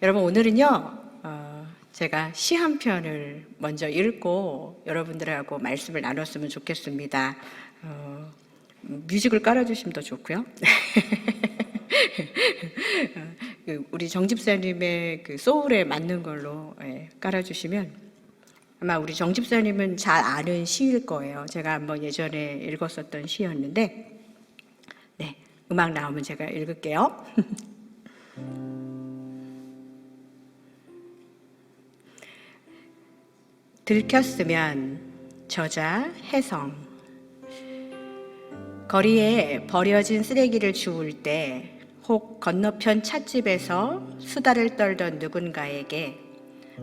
여러분 오늘은요 제가 시 한 편을 먼저 읽고 여러분들하고 말씀을 나눴으면 좋겠습니다. 뮤직을 깔아주시면 더 좋고요. 우리 정 집사님의 그 소울에 맞는 걸로 깔아주시면 아마 우리 정 집사님은 잘 아는 시일 거예요. 제가 한번 예전에 읽었었던 시였는데, 네, 음악 나오면 제가 읽을게요. 들켰으면. 저자 혜성. 거리에 버려진 쓰레기를 주울 때 혹 건너편 찻집에서 수다를 떨던 누군가에게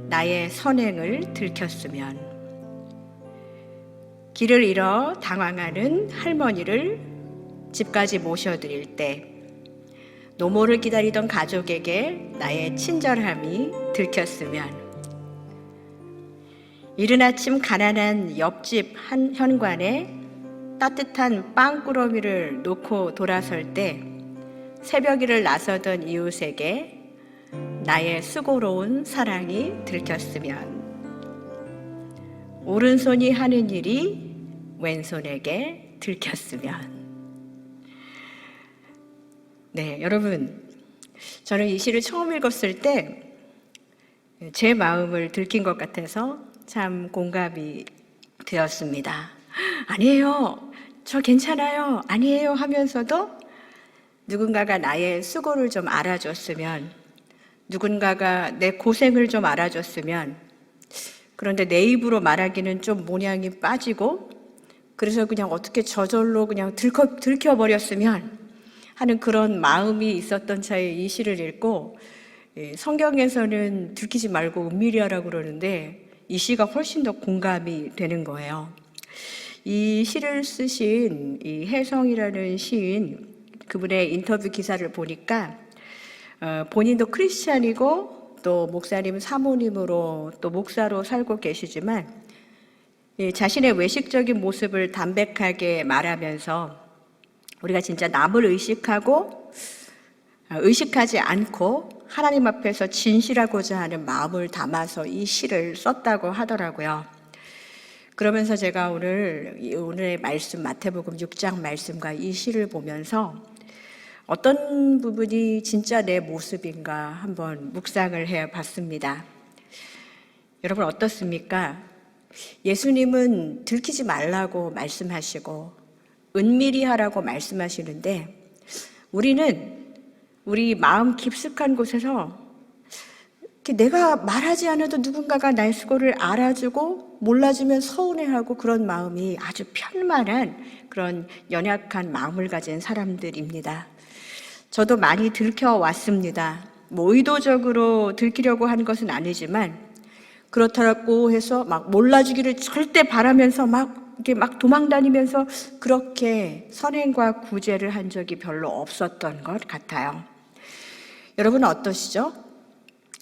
나의 선행을 들켰으면. 길을 잃어 당황하는 할머니를 집까지 모셔드릴 때 노모를 기다리던 가족에게 나의 친절함이 들켰으면. 이른 아침 가난한 옆집 한 현관에 따뜻한 빵꾸러미를 놓고 돌아설 때 새벽일을 나서던 이웃에게 나의 수고로운 사랑이 들켰으면. 오른손이 하는 일이 왼손에게 들켰으면. 네, 여러분, 저는 이 시를 처음 읽었을 때 제 마음을 들킨 것 같아서 참 공감이 되었습니다. 아니에요, 저 괜찮아요, 아니에요 하면서도 누군가가 나의 수고를 좀 알아줬으면, 누군가가 내 고생을 좀 알아줬으면, 그런데 내 입으로 말하기는 좀 모양이 빠지고 그래서 그냥 어떻게 저절로 그냥 들켜버렸으면 하는 그런 마음이 있었던 차에 이 시를 읽고, 성경에서는 들키지 말고 은밀히 하라고 그러는데 이 시가 훨씬 더 공감이 되는 거예요. 이 시를 쓰신 이 혜성이라는 시인, 그분의 인터뷰 기사를 보니까 본인도 크리스찬이고 또 목사님 사모님으로 또 목사로 살고 계시지만 자신의 외식적인 모습을 담백하게 말하면서 우리가 진짜 남을 의식하지 않고 하나님 앞에서 진실하고자 하는 마음을 담아서 이 시를 썼다고 하더라고요. 그러면서 제가 오늘의 말씀, 마태복음 6장 말씀과 이 시를 보면서 어떤 부분이 진짜 내 모습인가 한번 묵상을 해봤습니다. 여러분 어떻습니까? 예수님은 들키지 말라고 말씀하시고 은밀히 하라고 말씀하시는데, 우리는 우리 마음 깊숙한 곳에서 내가 말하지 않아도 누군가가 나의 수고를 알아주고 몰라주면 서운해하고 그런 마음이 아주 편만한 그런 연약한 마음을 가진 사람들입니다. 저도 많이 들켜왔습니다. 의도적으로 들키려고 하는 것은 아니지만 그렇다고 해서 막 몰라주기를 절대 바라면서 이렇게 도망다니면서 그렇게 선행과 구제를 한 적이 별로 없었던 것 같아요. 여러분은 어떠시죠?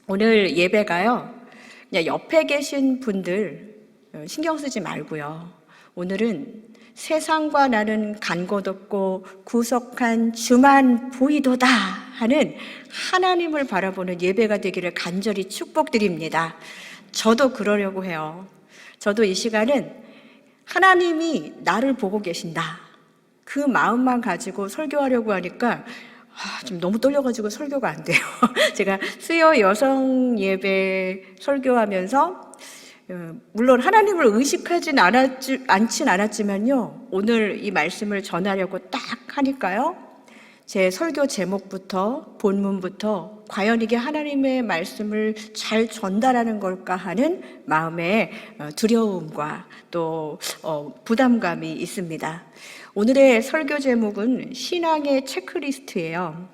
오늘 예배가요, 그냥 옆에 계신 분들 신경 쓰지 말고요, 오늘은 세상과 나는 간 곳 없고 구속한 주만 보이도다 하는 하나님을 바라보는 예배가 되기를 간절히 축복드립니다. 저도 그러려고 해요. 저도 이 시간은 하나님이 나를 보고 계신다, 그 마음만 가지고 설교하려고 하니까 좀 너무 떨려가지고 설교가 안 돼요. 제가 수요 여성 예배 설교하면서 물론 하나님을 의식하진 않진 않았지만요, 오늘 이 말씀을 전하려고 딱 하니까요, 제 설교 제목부터 본문부터 과연 이게 하나님의 말씀을 잘 전달하는 걸까 하는 마음의 두려움과 또 부담감이 있습니다. 오늘의 설교 제목은 신앙의 체크리스트예요.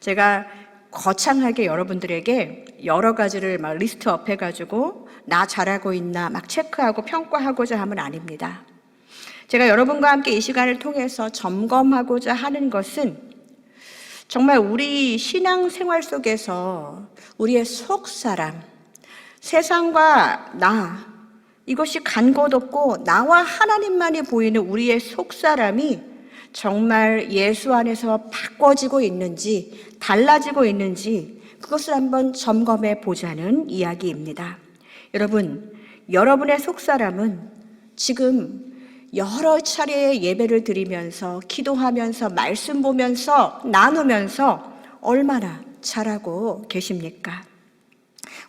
제가 거창하게 여러분들에게 여러 가지를 리스트업 해가지고 나 잘하고 있나 체크하고 평가하고자 함은 아닙니다. 제가 여러분과 함께 이 시간을 통해서 점검하고자 하는 것은 정말 우리 신앙생활 속에서 우리의 속사람, 세상과 나, 이것이 간 곳 없고 나와 하나님만이 보이는 우리의 속사람이 정말 예수 안에서 바꿔지고 있는지, 달라지고 있는지, 그것을 한번 점검해 보자는 이야기입니다. 여러분, 여러분의 속사람은 지금 여러 차례의 예배를 드리면서 기도하면서 말씀 보면서 나누면서 얼마나 잘하고 계십니까?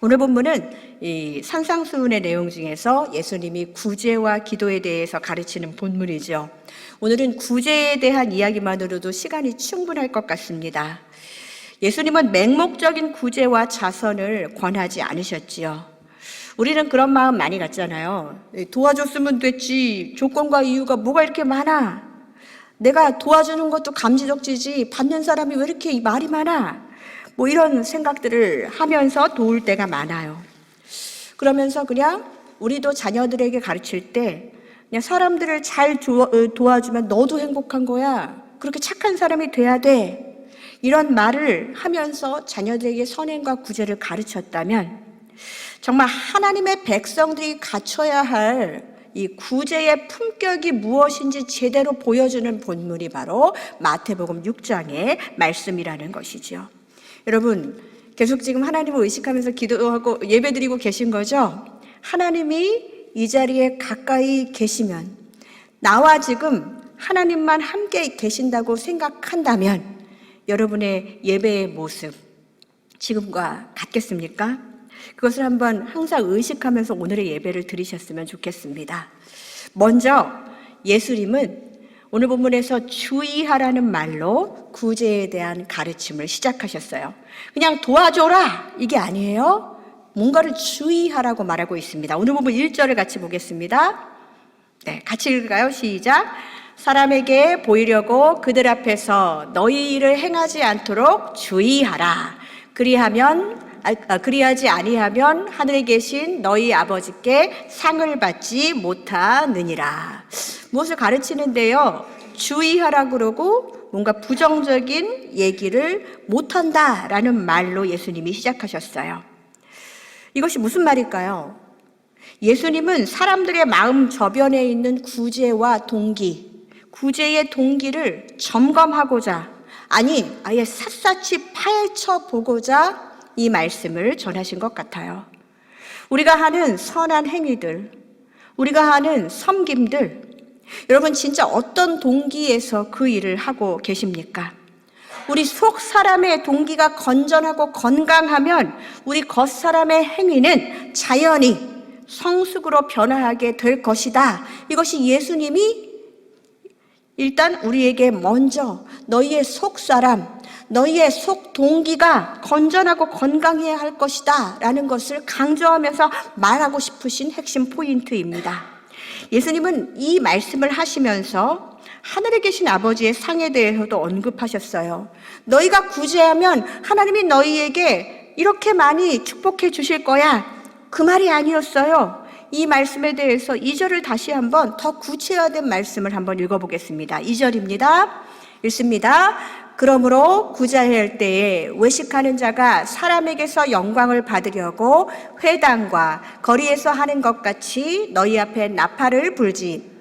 오늘 본문은 이 산상수훈의 내용 중에서 예수님이 구제와 기도에 대해서 가르치는 본문이죠. 오늘은 구제에 대한 이야기만으로도 시간이 충분할 것 같습니다. 예수님은 맹목적인 구제와 자선을 권하지 않으셨지요. 우리는 그런 마음 많이 갖잖아요. 도와줬으면 됐지. 조건과 이유가 뭐가 이렇게 많아? 내가 도와주는 것도 감지덕지지. 받는 사람이 왜 이렇게 말이 많아? 뭐 이런 생각들을 하면서 도울 때가 많아요. 그러면서 그냥 우리도 자녀들에게 가르칠 때 그냥 사람들을 잘 도와주면 너도 행복한 거야. 그렇게 착한 사람이 돼야 돼. 이런 말을 하면서 자녀들에게 선행과 구제를 가르쳤다면 정말 하나님의 백성들이 갖춰야 할 이 구제의 품격이 무엇인지 제대로 보여주는 본문이 바로 마태복음 6장의 말씀이라는 것이죠. 여러분, 계속 지금 하나님을 의식하면서 기도하고 예배드리고 계신 거죠? 하나님이 이 자리에 가까이 계시면, 나와 지금 하나님만 함께 계신다고 생각한다면 여러분의 예배의 모습 지금과 같겠습니까? 그것을 한번 항상 의식하면서 오늘의 예배를 드리셨으면 좋겠습니다. 먼저 예수님은 오늘 본문에서 주의하라는 말로 구제에 대한 가르침을 시작하셨어요. 그냥 도와줘라 이게 아니에요. 뭔가를 주의하라고 말하고 있습니다. 오늘 본문 1절을 같이 보겠습니다. 네, 같이 읽을까요? 시작. 사람에게 보이려고 그들 앞에서 너희 일을 행하지 않도록 주의하라. 그리하지 아니하면 하늘에 계신 너희 아버지께 상을 받지 못하느니라. 무엇을 가르치는데요? 주의하라 그러고 뭔가 부정적인 얘기를 못한다라는 말로 예수님이 시작하셨어요. 이것이 무슨 말일까요? 예수님은 사람들의 마음 저변에 있는 구제와 동기, 구제의 동기를 점검하고자, 아니 아예 샅샅이 파헤쳐 보고자 이 말씀을 전하신 것 같아요. 우리가 하는 선한 행위들, 우리가 하는 섬김들, 여러분 진짜 어떤 동기에서 그 일을 하고 계십니까? 우리 속 사람의 동기가 건전하고 건강하면 우리 겉 사람의 행위는 자연히 성숙으로 변화하게 될 것이다. 이것이 예수님이 일단 우리에게 먼저 너희의 속 사람, 너희의 속 동기가 건전하고 건강해야 할 것이다 라는 것을 강조하면서 말하고 싶으신 핵심 포인트입니다. 예수님은 이 말씀을 하시면서 하늘에 계신 아버지의 상에 대해서도 언급하셨어요. 너희가 구제하면 하나님이 너희에게 이렇게 많이 축복해 주실 거야. 그 말이 아니었어요. 이 말씀에 대해서 2절을 다시 한번 더 구체화된 말씀을 한번 읽어보겠습니다. 2절입니다. 읽습니다. 그러므로 구제할 때에 외식하는 자가 사람에게서 영광을 받으려고 회당과 거리에서 하는 것 같이 너희 앞에 나팔을 불지.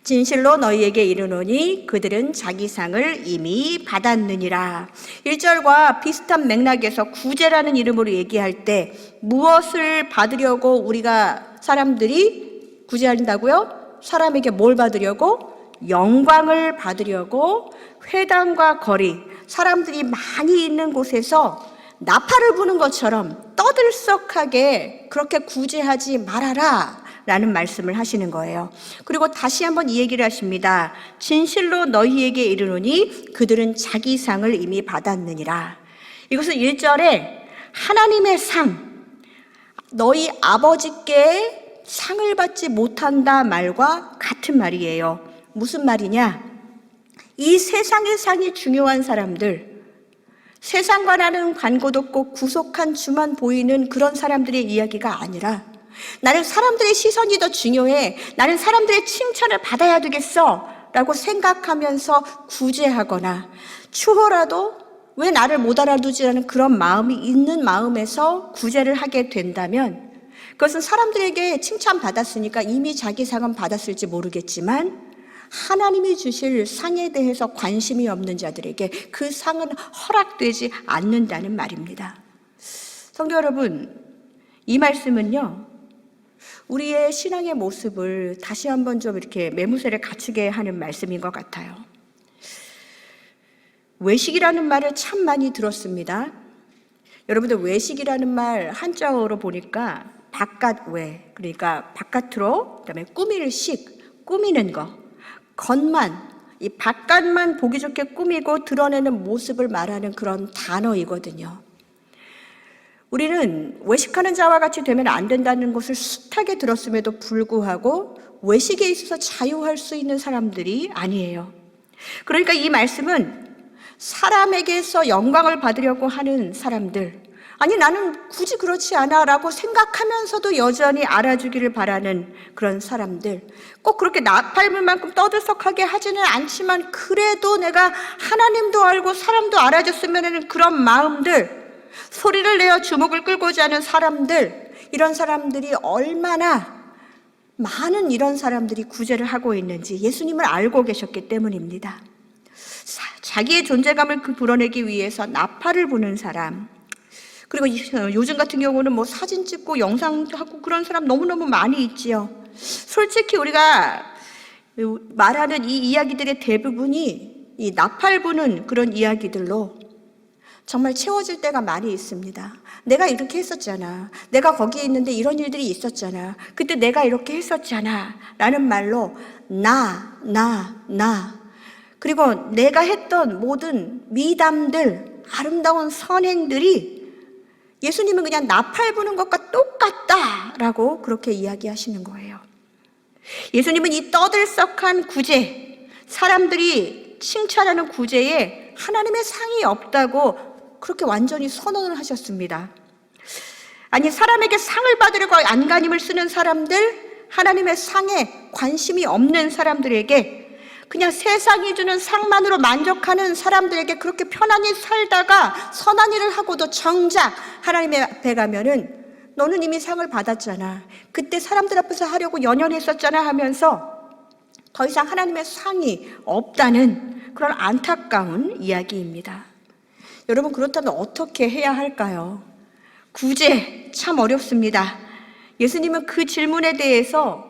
진실로 너희에게 이르노니 그들은 자기 상을 이미 받았느니라. 1절과 비슷한 맥락에서 구제라는 이름으로 얘기할 때 무엇을 받으려고 우리가 사람들이 구제한다고요? 사람에게 뭘 받으려고? 영광을 받으려고 회당과 거리, 사람들이 많이 있는 곳에서 나팔을 부는 것처럼 떠들썩하게 그렇게 구제하지 말아라 라는 말씀을 하시는 거예요. 그리고 다시 한번 이 얘기를 하십니다. 진실로 너희에게 이르노니 그들은 자기 상을 이미 받았느니라. 이것은 1절에 하나님의 상, 너희 아버지께 상을 받지 못한다 말과 같은 말이에요. 무슨 말이냐? 이 세상의 상이 중요한 사람들, 세상과 나는 관계도 없고 구속한 주만 보이는 그런 사람들의 이야기가 아니라 나는 사람들의 시선이 더 중요해. 나는 사람들의 칭찬을 받아야 되겠어 라고 생각하면서 구제하거나 추호라도 왜 나를 못 알아두지라는 그런 마음이 있는 마음에서 구제를 하게 된다면 그것은 사람들에게 칭찬받았으니까 이미 자기 상은 받았을지 모르겠지만 하나님이 주실 상에 대해서 관심이 없는 자들에게 그 상은 허락되지 않는다는 말입니다. 성도 여러분, 이 말씀은요, 우리의 신앙의 모습을 다시 한번 좀 이렇게 매무새를 갖추게 하는 말씀인 것 같아요. 외식이라는 말을 참 많이 들었습니다. 여러분들, 외식이라는 말 한자어로 보니까 바깥외, 그러니까 바깥으로, 그다음에 꾸밀 식, 꾸미는 거, 겉만, 이 바깥만 보기 좋게 꾸미고 드러내는 모습을 말하는 그런 단어이거든요. 우리는 외식하는 자와 같이 되면 안 된다는 것을 숱하게 들었음에도 불구하고 외식에 있어서 자유할 수 있는 사람들이 아니에요. 그러니까 이 말씀은 사람에게서 영광을 받으려고 하는 사람들, 아니 나는 굳이 그렇지 않아 라고 생각하면서도 여전히 알아주기를 바라는 그런 사람들, 꼭 그렇게 나팔물만큼 떠들썩하게 하지는 않지만 그래도 내가 하나님도 알고 사람도 알아줬으면 하는 그런 마음들, 소리를 내어 주목을 끌고자 하는 사람들, 이런 사람들이 얼마나 많은 이런 사람들이 구제를 하고 있는지 예수님을 알고 계셨기 때문입니다. 자기의 존재감을 불어내기 위해서 나팔을 부는 사람, 그리고 요즘 같은 경우는 뭐 사진 찍고 영상도 하고 그런 사람 너무너무 많이 있지요. 솔직히 우리가 말하는 이 이야기들의 대부분이 이 나팔 부는 그런 이야기들로 정말 채워질 때가 많이 있습니다. 내가 이렇게 했었잖아. 내가 거기에 있는데 이런 일들이 있었잖아. 그때 내가 이렇게 했었잖아. 라는 말로 나. 그리고 내가 했던 모든 미담들, 아름다운 선행들이 예수님은 그냥 나팔 부는 것과 똑같다라고 그렇게 이야기하시는 거예요. 예수님은 이 떠들썩한 구제, 사람들이 칭찬하는 구제에 하나님의 상이 없다고 그렇게 완전히 선언을 하셨습니다. 아니, 사람에게 상을 받으려고 안간힘을 쓰는 사람들, 하나님의 상에 관심이 없는 사람들에게, 그냥 세상이 주는 상만으로 만족하는 사람들에게 그렇게 편안히 살다가 선한 일을 하고도 정작 하나님의 앞에 가면은 너는 이미 상을 받았잖아, 그때 사람들 앞에서 하려고 연연했었잖아 하면서 더 이상 하나님의 상이 없다는 그런 안타까운 이야기입니다. 여러분, 그렇다면 어떻게 해야 할까요? 구제 참 어렵습니다. 예수님은 그 질문에 대해서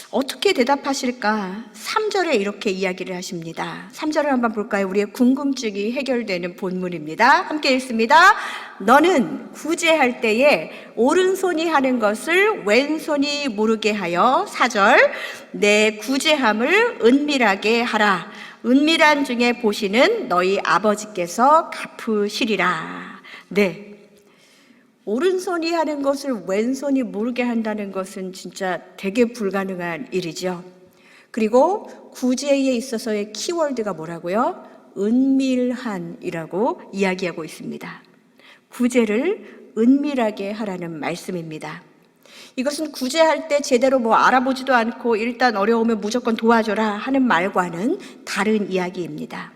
어떻게 대답하실까? 3절에 이렇게 이야기를 하십니다. 3절을 한번 볼까요? 우리의 궁금증이 해결되는 본문입니다. 함께 읽습니다. 너는 구제할 때에 오른손이 하는 것을 왼손이 모르게 하여, 4절, 내 구제함을 은밀하게 하라. 은밀한 중에 보시는 너희 아버지께서 갚으시리라. 네. 오른손이 하는 것을 왼손이 모르게 한다는 것은 진짜 되게 불가능한 일이죠. 그리고 구제에 있어서의 키워드가 뭐라고요? 은밀한이라고 이야기하고 있습니다. 구제를 은밀하게 하라는 말씀입니다. 이것은 구제할 때 제대로 알아보지도 않고 일단 어려우면 무조건 도와줘라 하는 말과는 다른 이야기입니다.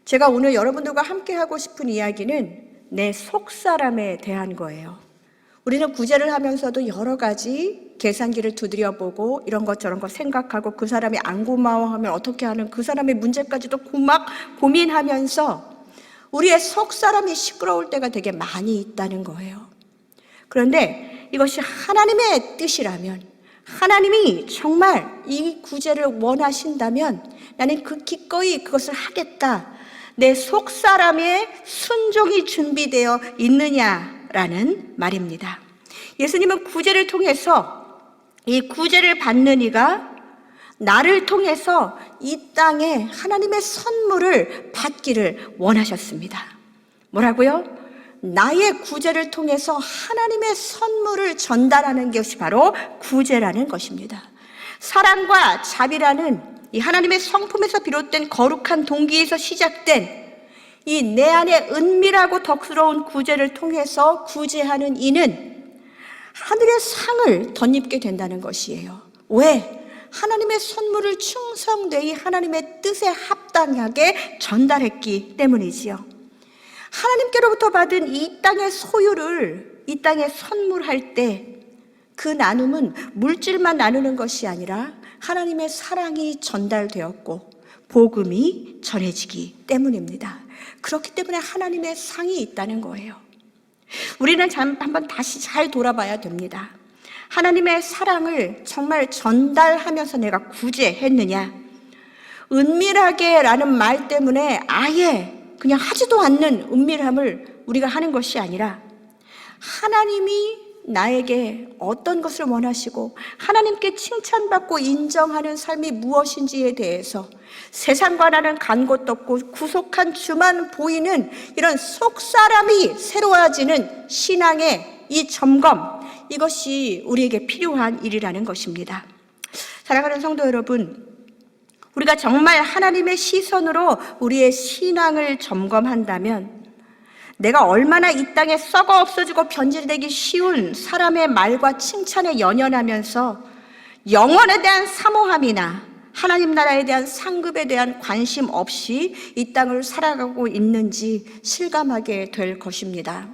제가 오늘 여러분들과 함께 하고 싶은 이야기는 내 속사람에 대한 거예요. 우리는 구제를 하면서도 여러 가지 계산기를 두드려보고 이런 것 저런 것 생각하고 그 사람이 안 고마워하면 어떻게 하는 그 사람의 문제까지도 막 고민하면서 우리의 속사람이 시끄러울 때가 되게 많이 있다는 거예요. 그런데 이것이 하나님의 뜻이라면, 하나님이 정말 이 구제를 원하신다면 나는 기꺼이 그것을 하겠다, 내 속사람의 순종이 준비되어 있느냐라는 말입니다. 예수님은 구제를 통해서, 이 구제를 받는 이가 나를 통해서 이 땅에 하나님의 선물을 받기를 원하셨습니다. 뭐라고요? 나의 구제를 통해서 하나님의 선물을 전달하는 것이 바로 구제라는 것입니다. 사랑과 자비라는 이 하나님의 성품에서 비롯된 거룩한 동기에서 시작된 이 내 안에 은밀하고 덕스러운 구제를 통해서 구제하는 이는 하늘의 상을 덧입게 된다는 것이에요. 왜? 하나님의 선물을 충성되이 하나님의 뜻에 합당하게 전달했기 때문이지요. 하나님께로부터 받은 이 땅의 소유를 이 땅에 선물할 때 그 나눔은 물질만 나누는 것이 아니라 하나님의 사랑이 전달되었고 복음이 전해지기 때문입니다. 그렇기 때문에 하나님의 상이 있다는 거예요. 우리는 한번 다시 잘 돌아봐야 됩니다. 하나님의 사랑을 정말 전달하면서 내가 구제했느냐? 은밀하게 라는 말 때문에 아예 그냥 하지도 않는 은밀함을 우리가 하는 것이 아니라 하나님이 나에게 어떤 것을 원하시고 하나님께 칭찬받고 인정하는 삶이 무엇인지에 대해서 세상과 나는 간 곳도 없고 구속한 주만 보이는 이런 속사람이 새로워지는 신앙의 이 점검, 이것이 우리에게 필요한 일이라는 것입니다. 사랑하는 성도 여러분, 우리가 정말 하나님의 시선으로 우리의 신앙을 점검한다면 내가 얼마나 이 땅에 썩어 없어지고 변질되기 쉬운 사람의 말과 칭찬에 연연하면서 영혼에 대한 사모함이나 하나님 나라에 대한 상급에 대한 관심 없이 이 땅을 살아가고 있는지 실감하게 될 것입니다.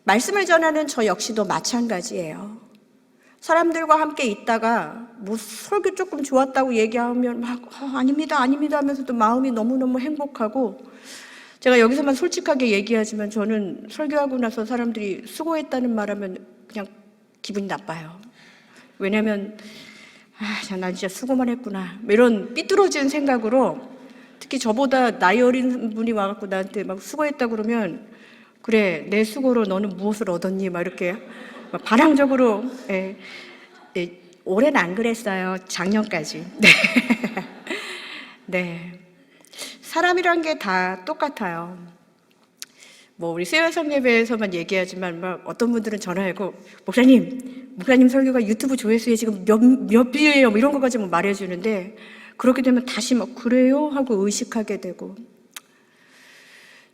말씀을 전하는 저 역시도 마찬가지예요. 사람들과 함께 있다가 뭐 설교 조금 좋았다고 얘기하면 막 아닙니다 하면서도 마음이 너무너무 행복하고, 제가 여기서만 솔직하게 얘기하지만 저는 설교하고 나서 사람들이 수고했다는 말하면 그냥 기분이 나빠요. 왜냐하면 난 진짜 수고만 했구나 이런 삐뚤어진 생각으로, 특히 저보다 나이 어린 분이 와갖고 나한테 막 수고했다 그러면 그래 내 수고로 너는 무엇을 얻었니 막 이렇게 막 반항적으로. 올해는 안 그랬어요. 작년까지. 네. 사람이란 게 다 똑같아요. 뭐 우리 세월성 예배에서만 얘기하지만 막 어떤 분들은 전화하고 목사님 설교가 유튜브 조회수에 지금 몇 뷰예요 뭐 이런 것까지 뭐 말해주는데, 그렇게 되면 다시 막 그래요 하고 의식하게 되고.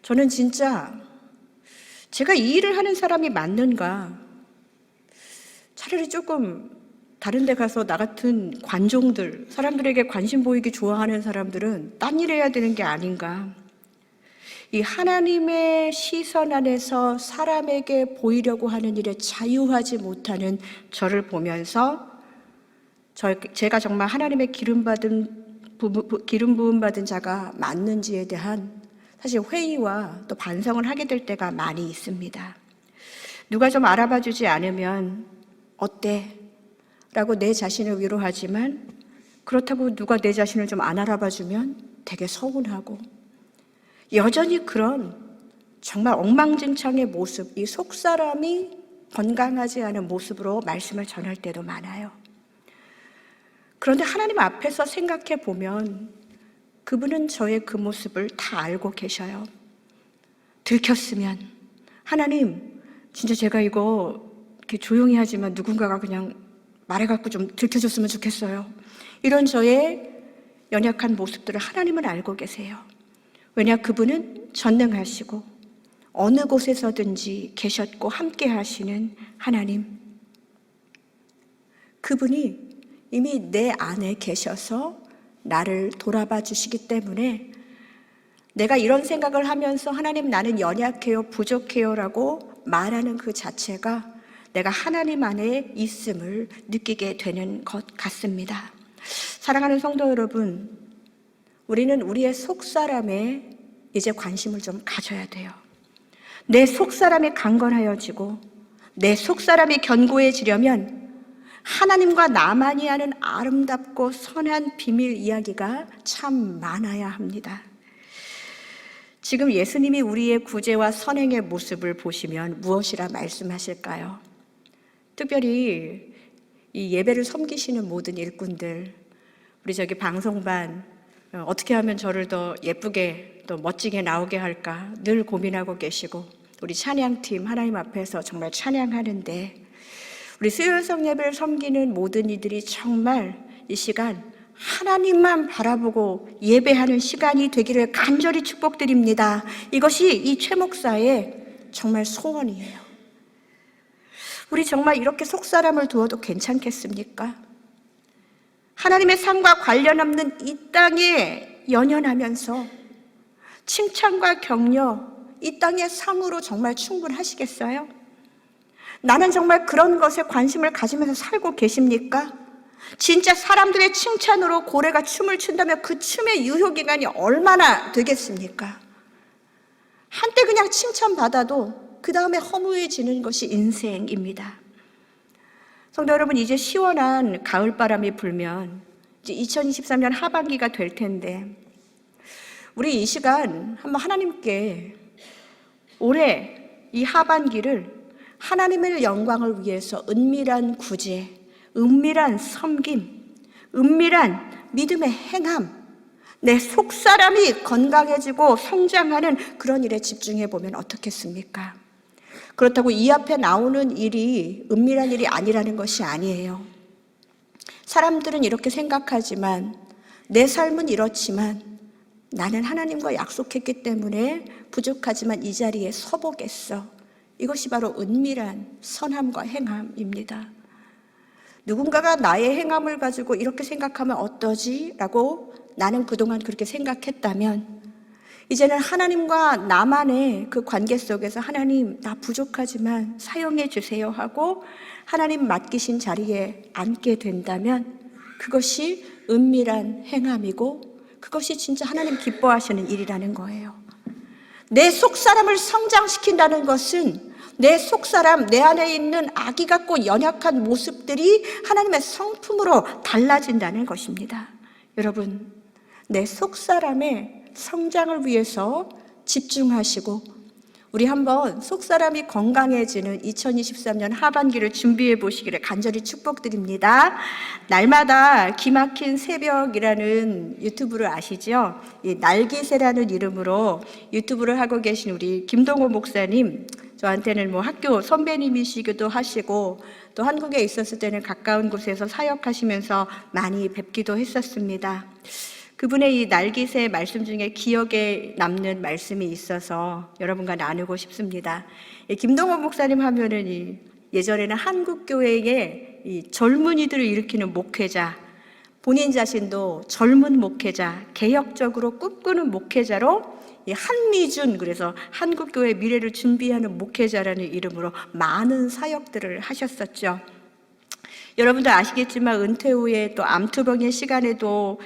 저는 진짜 제가 이 일을 하는 사람이 맞는가, 차라리 조금 다른 데 가서 나 같은 관종들, 사람들에게 관심 보이기 좋아하는 사람들은 딴 일 해야 되는 게 아닌가. 이 하나님의 시선 안에서 사람에게 보이려고 하는 일에 자유하지 못하는 저를 보면서 제가 정말 하나님의 기름 부음 받은 자가 맞는지에 대한 사실 회의와 또 반성을 하게 될 때가 많이 있습니다. 누가 좀 알아봐 주지 않으면 어때? 라고 내 자신을 위로하지만, 그렇다고 누가 내 자신을 좀 안 알아봐 주면 되게 서운하고, 여전히 그런 정말 엉망진창의 모습, 이 속사람이 건강하지 않은 모습으로 말씀을 전할 때도 많아요. 그런데 하나님 앞에서 생각해 보면 그분은 저의 그 모습을 다 알고 계셔요. 들켰으면 하나님 진짜 제가 이거 이렇게 조용히 하지만 누군가가 그냥 말해갖고 좀 들켜줬으면 좋겠어요. 이런 저의 연약한 모습들을 하나님은 알고 계세요. 왜냐, 그분은 전능하시고 어느 곳에서든지 계셨고 함께 하시는 하나님. 그분이 이미 내 안에 계셔서 나를 돌아봐 주시기 때문에 내가 이런 생각을 하면서 하나님 나는 연약해요, 부족해요 라고 말하는 그 자체가 내가 하나님 안에 있음을 느끼게 되는 것 같습니다. 사랑하는 성도 여러분, 우리는 우리의 속사람에 이제 관심을 좀 가져야 돼요. 내 속사람이 강건하여지고 내 속사람이 견고해지려면 하나님과 나만이 아는 아름답고 선한 비밀 이야기가 참 많아야 합니다. 지금 예수님이 우리의 구제와 선행의 모습을 보시면 무엇이라 말씀하실까요? 특별히 이 예배를 섬기시는 모든 일꾼들, 우리 저기 방송반 어떻게 하면 저를 더 예쁘게 또 멋지게 나오게 할까 늘 고민하고 계시고, 우리 찬양팀 하나님 앞에서 정말 찬양하는데, 우리 수요일성 예배를 섬기는 모든 이들이 정말 이 시간 하나님만 바라보고 예배하는 시간이 되기를 간절히 축복드립니다. 이것이 이 최 목사의 정말 소원이에요. 우리 정말 이렇게 속사람을 두어도 괜찮겠습니까? 하나님의 상과 관련 없는 이 땅에 연연하면서 칭찬과 격려, 이 땅의 상으로 정말 충분하시겠어요? 나는 정말 그런 것에 관심을 가지면서 살고 계십니까? 진짜 사람들의 칭찬으로 고래가 춤을 춘다면 그 춤의 유효기간이 얼마나 되겠습니까? 한때 그냥 칭찬받아도 그 다음에 허무해지는 것이 인생입니다. 성도 여러분, 이제 시원한 가을바람이 불면 이제 2023년 하반기가 될 텐데, 우리 이 시간 한번 하나님께 올해 이 하반기를 하나님의 영광을 위해서 은밀한 구제, 은밀한 섬김, 은밀한 믿음의 행함, 내 속사람이 건강해지고 성장하는 그런 일에 집중해 보면 어떻겠습니까? 그렇다고 이 앞에 나오는 일이 은밀한 일이 아니라는 것이 아니에요. 사람들은 이렇게 생각하지만, 내 삶은 이렇지만 나는 하나님과 약속했기 때문에 부족하지만 이 자리에 서보겠어. 이것이 바로 은밀한 선함과 행함입니다. 누군가가 나의 행함을 가지고 이렇게 생각하면 어떠지? 라고 나는 그동안 그렇게 생각했다면, 이제는 하나님과 나만의 그 관계 속에서 하나님, 나 부족하지만 사용해 주세요 하고 하나님 맡기신 자리에 앉게 된다면 그것이 은밀한 행함이고, 그것이 진짜 하나님 기뻐하시는 일이라는 거예요. 내 속사람을 성장시킨다는 것은 내 속사람, 내 안에 있는 아기 같고 연약한 모습들이 하나님의 성품으로 달라진다는 것입니다. 여러분, 내 속사람의 성장을 위해서 집중하시고, 우리 한번 속사람이 건강해지는 2023년 하반기를 준비해 보시기를 간절히 축복드립니다. 날마다 기막힌 새벽이라는 유튜브를 아시죠? 이 날기새라는 이름으로 유튜브를 하고 계신 우리 김동호 목사님, 저한테는 뭐 학교 선배님이시기도 하시고, 또 한국에 있었을 때는 가까운 곳에서 사역하시면서 많이 뵙기도 했었습니다. 그분의 이 날기새 말씀 중에 기억에 남는 말씀이 있어서 여러분과 나누고 싶습니다. 김동원 목사님 하면은 예전에는 한국교회의 이 젊은이들을 일으키는 목회자, 본인 자신도 젊은 목회자, 개혁적으로 꿈꾸는 목회자로 이 한미준, 그래서 한국교회 미래를 준비하는 목회자라는 이름으로 많은 사역들을 하셨었죠. 여러분도 아시겠지만 은퇴 후에 또 암투병의 시간도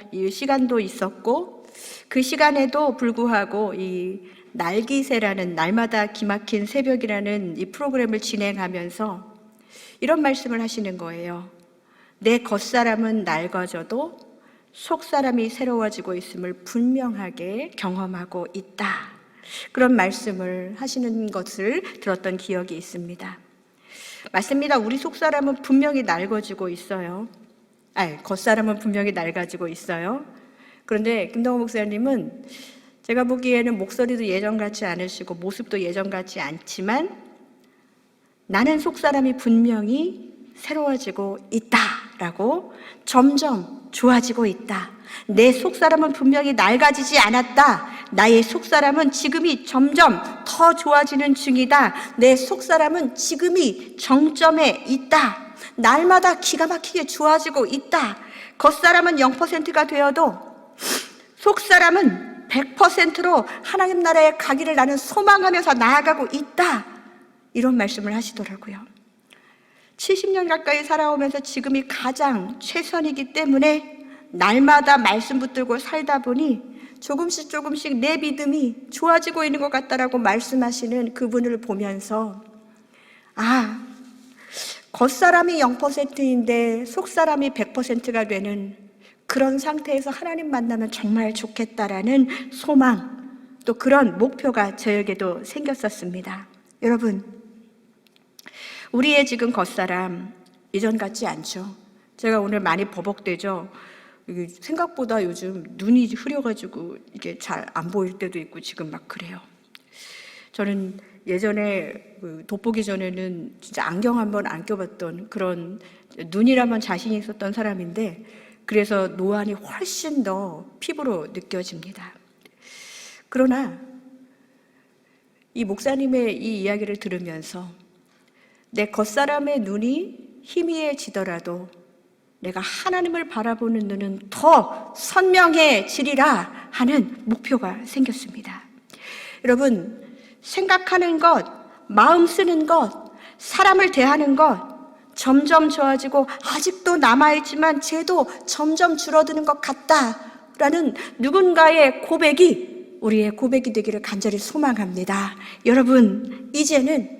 있었고, 그 시간에도 불구하고 이 날기새라는, 날마다 기막힌 새벽이라는 이 프로그램을 진행하면서 이런 말씀을 하시는 거예요. 내 겉사람은 낡아져도 속사람이 새로워지고 있음을 분명하게 경험하고 있다. 그런 말씀을 하시는 것을 들었던 기억이 있습니다. 맞습니다. 우리 속사람은 분명히 낡아지고 있어요. 겉사람은 분명히 낡아지고 있어요. 그런데 김동호 목사님은 제가 보기에는 목소리도 예전 같지 않으시고 모습도 예전 같지 않지만, 나는 속사람이 분명히 새로워지고 있다라고, 점점 좋아지고 있다. 내 속사람은 분명히 낡아지지 않았다. 나의 속사람은 지금이 점점 더 좋아지는 중이다. 내 속사람은 지금이 정점에 있다. 날마다 기가 막히게 좋아지고 있다. 겉사람은 0%가 되어도 속사람은 100%로 하나님 나라에 가기를 나는 소망하면서 나아가고 있다. 이런 말씀을 하시더라고요. 70년 가까이 살아오면서 지금이 가장 최선이기 때문에 날마다 말씀 붙들고 살다 보니 조금씩 내 믿음이 좋아지고 있는 것 같다라고 말씀하시는 그분을 보면서, 겉사람이 0%인데 속사람이 100%가 되는 그런 상태에서 하나님 만나면 정말 좋겠다라는 소망, 또 그런 목표가 저에게도 생겼었습니다. 여러분, 우리의 지금 겉사람 예전 같지 않죠. 제가 오늘 많이 버벅대죠. 생각보다 요즘 눈이 흐려가지고 이게 잘 안 보일 때도 있고 지금 막 그래요. 저는 예전에 돋보기 전에는 진짜 안경 한번 안 껴봤던, 그런 눈이라면 자신이 있었던 사람인데, 그래서 노안이 훨씬 더 피부로 느껴집니다. 그러나 이 목사님의 이 이야기를 들으면서 내 겉사람의 눈이 희미해지더라도 내가 하나님을 바라보는 눈은 더 선명해지리라 하는 목표가 생겼습니다. 여러분, 생각하는 것, 마음 쓰는 것, 사람을 대하는 것 점점 좋아지고 아직도 남아있지만 쟤도 점점 줄어드는 것 같다라는 누군가의 고백이 우리의 고백이 되기를 간절히 소망합니다. 여러분, 이제는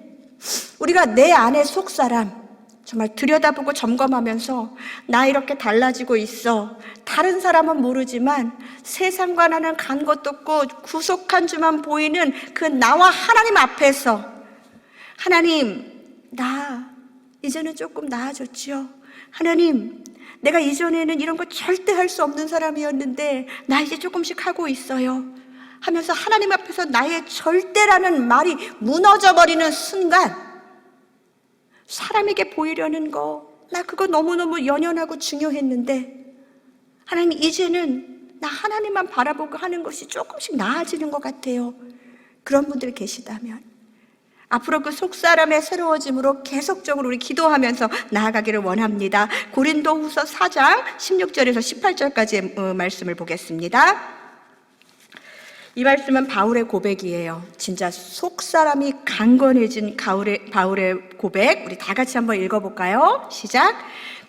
우리가 내 안의 속사람 정말 들여다보고 점검하면서 나 이렇게 달라지고 있어. 다른 사람은 모르지만 세상과 나는 간 것도 없고 구속한 주만 보이는 그 나와 하나님 앞에서 하나님, 나 이제는 조금 나아졌지요. 하나님, 내가 이전에는 이런 거 절대 할 수 없는 사람이었는데 나 이제 조금씩 하고 있어요 하면서 하나님 앞에서 나의 절대라는 말이 무너져 버리는 순간, 사람에게 보이려는 거, 나 그거 너무너무 연연하고 중요했는데 하나님, 이제는 나 하나님만 바라보고 하는 것이 조금씩 나아지는 것 같아요. 그런 분들 계시다면 앞으로 그 속사람의 새로워짐으로 계속적으로 우리 기도하면서 나아가기를 원합니다. 고린도후서 4장 16절에서 18절까지의 말씀을 보겠습니다. 이 말씀은 바울의 고백이에요. 진짜 속사람이 강건해진 바울의 고백, 우리 다 같이 한번 읽어볼까요? 시작.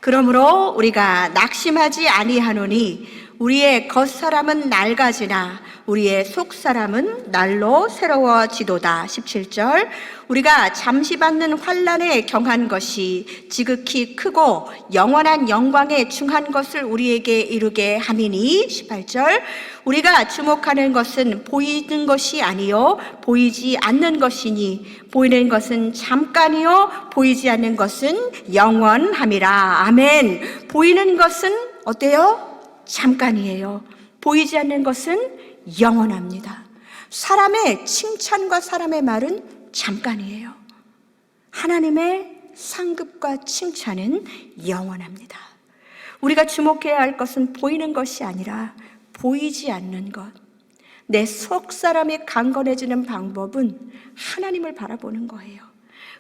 그러므로 우리가 낙심하지 아니하노니 우리의 겉사람은 낡아지나 우리의 속사람은 날로 새로워지도다. 17절. 우리가 잠시 받는 환난에 경한 것이 지극히 크고 영원한 영광에 중한 것을 우리에게 이루게 함이니. 18절. 우리가 주목하는 것은 보이는 것이 아니요 보이지 않는 것이니 보이는 것은 잠깐이요 보이지 않는 것은 영원함이라. 아멘. 보이는 것은 어때요? 잠깐이에요. 보이지 않는 것은 영원합니다. 사람의 칭찬과 사람의 말은 잠깐이에요. 하나님의 상급과 칭찬은 영원합니다. 우리가 주목해야 할 것은 보이는 것이 아니라 보이지 않는 것. 내 속사람이 강건해지는 방법은 하나님을 바라보는 거예요.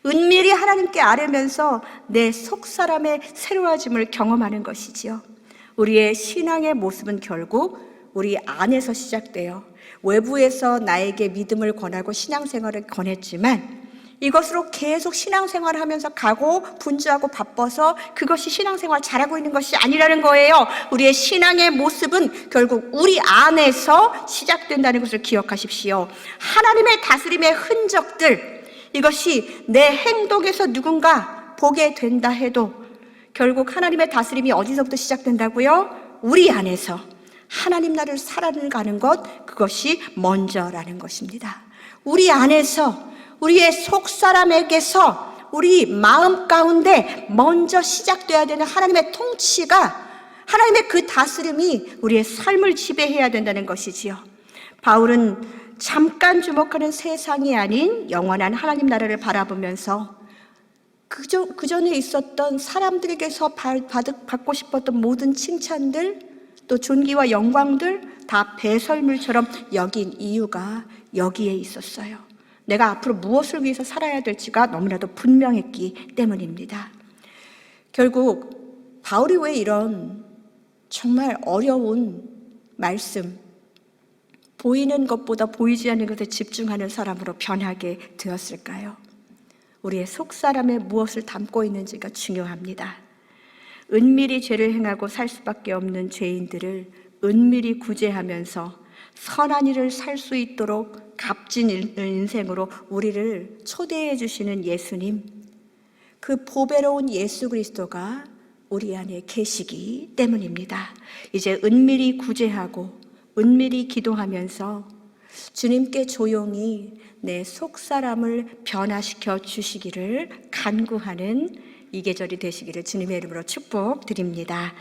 은밀히 하나님께 아뢰면서 내 속사람의 새로워짐을 경험하는 것이지요. 우리의 신앙의 모습은 결국 우리 안에서 시작돼요. 외부에서 나에게 믿음을 권하고 신앙생활을 권했지만 이것으로 계속 신앙생활을 하면서 가고 분주하고 바빠서 그것이 신앙생활 잘하고 있는 것이 아니라는 거예요. 우리의 신앙의 모습은 결국 우리 안에서 시작된다는 것을 기억하십시오. 하나님의 다스림의 흔적들, 이것이 내 행동에서 누군가 보게 된다 해도 결국 하나님의 다스림이 어디서부터 시작된다고요? 우리 안에서 하나님 나라를 살아가는 것, 그것이 먼저라는 것입니다. 우리 안에서, 우리의 속사람에게서 우리 마음 가운데 먼저 시작돼야 되는 하나님의 통치가, 하나님의 그 다스림이 우리의 삶을 지배해야 된다는 것이지요. 바울은 잠깐 주목하는 세상이 아닌 영원한 하나님 나라를 바라보면서 그 전에 있었던 사람들에게서 받고 싶었던 모든 칭찬들, 또 존귀와 영광들 다 배설물처럼 여긴 이유가 여기에 있었어요. 내가 앞으로 무엇을 위해서 살아야 될지가 너무나도 분명했기 때문입니다. 결국 바울이 왜 이런 정말 어려운 말씀, 보이는 것보다 보이지 않는 것에 집중하는 사람으로 변하게 되었을까요? 우리의 속사람에 무엇을 담고 있는지가 중요합니다. 은밀히 죄를 행하고 살 수밖에 없는 죄인들을 은밀히 구제하면서 선한 일을 살 수 있도록 값진 인생으로 우리를 초대해 주시는 예수님, 그 보배로운 예수 그리스도가 우리 안에 계시기 때문입니다. 이제 은밀히 구제하고 은밀히 기도하면서 주님께 조용히 내 속사람을 변화시켜 주시기를 간구하는 이 계절이 되시기를 주님의 이름으로 축복드립니다.